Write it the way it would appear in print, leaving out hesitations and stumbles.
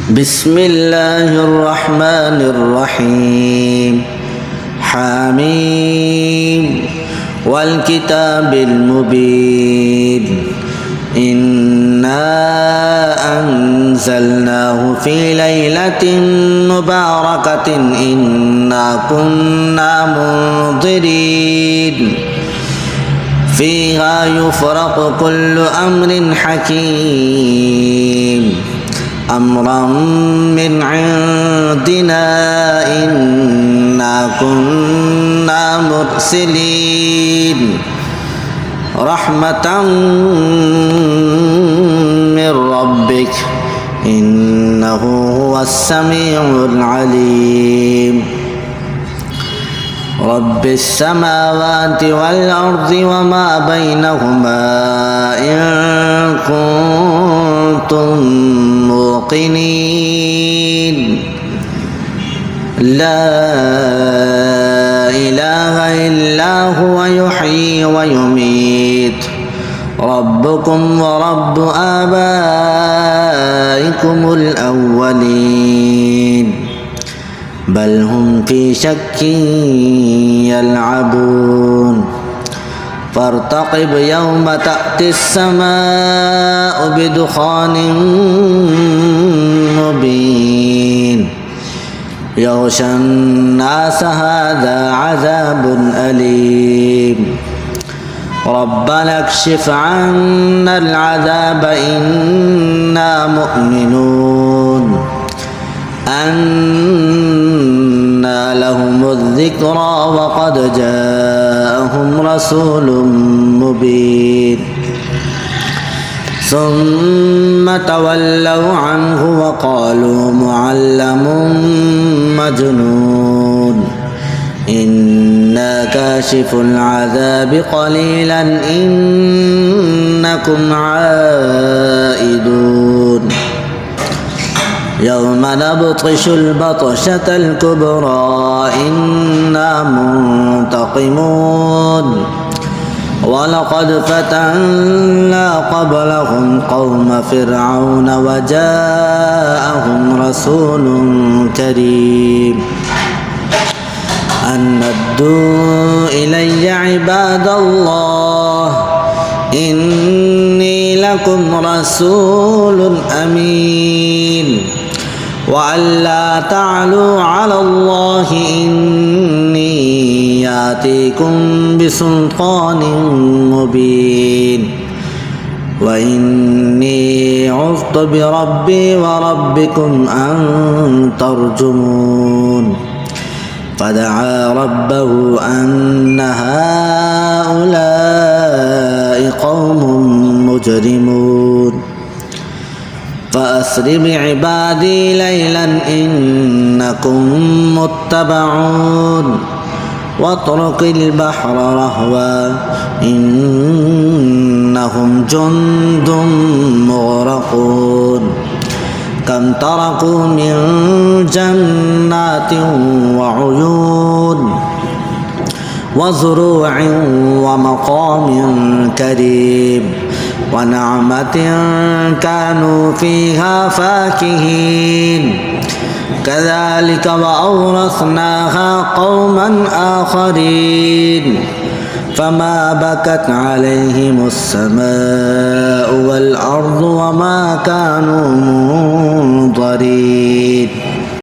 بسم الله الرحمن الرحيم حميم والكتاب المبين إنا أنزلناه في ليلة مباركة إنا كنا منذرين فيها يفرق كل أمر حكيم أمرا من عندنا إنا كنا مرسلين رحمة من ربك إنه هو السميع العليم رب السماوات والأرض وما بينهما إن كنتم موقنين لا إله إلا هو يحيي ويميت ربكم ورب آبائكم الأولين بل هم في شك يلعبون فارتقب يوم تأتي السماء بدخان مبين يغشى الناس هذا عذاب أليم ربنا اكشف عنا العذاب إنا مؤمنون أنى لهم الذكرى وقد جاءهم رسول مبين ثم تولوا عنه وقالوا معلم مجنون إنا كاشف العذاب قليلا إنكم عائدون يوم نبطش البطشة الكبرى إنا منتقمون ولقد فتنا قبلهم قوم فرعون وجاءهم رسول كريم أن ادوا إلي عباد الله إني لكم رسول أمين وأن لا تعلوا على الله إني يأتيكم بسلطان مبين وإني عذت بربي وربكم أن ترجمون فدعا ربه أن هؤلاء قوم مجرمون فأسر بعبادي ليلا إنكم متبعون واترك البحر رهوا إنهم جند مغرقون كم تركوا من جنات وعيون وزروع ومقام كريم ونعمة كانوا فيها فاكهين كذلك وأورثناها قوما آخرين فما بكت عليهم السماء والأرض وما كانوا منظرين